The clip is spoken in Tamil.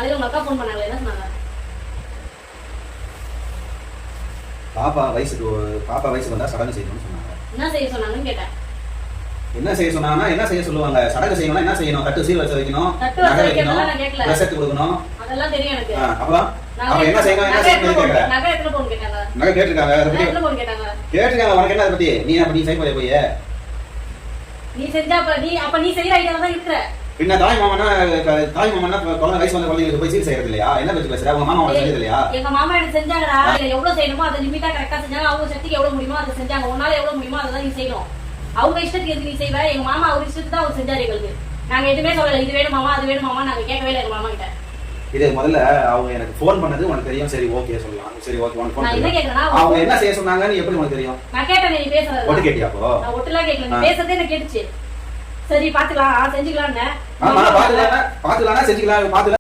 காலையில உங்க அக்கா ஃபோன் பண்ணாங்களே, என்ன சொன்னாங்க? பாப்பா வயசுக்கு வந்தா சடங்கு செய்யணும்னு சொன்னாங்க. என்ன செய்ய சொன்னாங்கன்னு கேட்டேன். என்ன செய்ய சொன்னாங்கன்னா என்ன செய்ய சொல்லுவாங்க? சடங்கு செய்யணும்னா என்ன செய்யணும்? தட்டு சீர் வச்சு வைக்கணும், நகை வைக்கணும், ட்ரெஸ் எடுத்து கொடுக்கணும். அதெல்லாம் தெரியும் எனக்கு. அப்புறம் அவங்க என்ன செய்யணும் கேக்குறேன். நகை எத்தனை பவுன் கேட்டாங்க? நகை கேட்டிருக்காங்க. எத்தனை பவுன் கேட்டாங்க? கேட்டிருக்காங்க. உனக்கு என்ன அதை பத்தி? நீ அப்படி செய்ய போய் நீ செஞ்சா அப்ப நீ செய்யற ஐடியா தான் இருக்கிற. பின்ன தாய் மாமனா குழந்தை வயசு வந்த குழந்தைங்களுக்கு போய் சீர் செய்யறது இல்லையா? என்ன பத்தி பேசுற? உங்க மாமா உனக்கு செஞ்சது இல்லையா? எங்க மாமா எனக்கு செஞ்சாங்கடா. எவ்வளவு செய்யணுமோ அதை லிமிட்டா கரெக்டா செஞ்சாங்க. அவங்க சக்திக்கு எவ்வளவு முடியுமோ அதை செஞ்சாங்க. உன்னால எவ்வளவு முடியுமோ அதை தான் நீ செய்யணும். அவங்க இஷ்டத்துக்கு எது நீ செய்வ? எங்க மாமா அவர் இஷ்டத்துக்கு தான் அவர் செஞ்சாரு எங்களுக்கு. நாங்க எதுவுமே சொல்லல, இது வேணும் மாமா அது வேணும் மாமா நாங்க கேட்கவே இல்லை எங்க மாமா கிட்ட. இது முதல்ல அவங்க எனக்கு போன் பண்ணது உனக்கு தெரியும். சரி ஓகே சொல்லலாம். சரி ஓகே உனக்கு போன். நான் என்ன கேக்குறேன்னா அவங்க என்ன செய்ய சொன்னாங்கன்னு எப்படி உனக்கு தெரியும்? நான் கேட்டேன். நீ பேசுறது ஒட்டு கேட்டியா? அப்போ நான் ஒட்டுலாம் கேட்கல. நீ பேசுறதே எனக்கு கேட்டுச்சு. சரி பாத்துக்கலாம் செஞ்சுக்கலாம்னு. பாத்துக்கலாம் செஞ்சுக்கலாம் பாத்துக்கலாம்.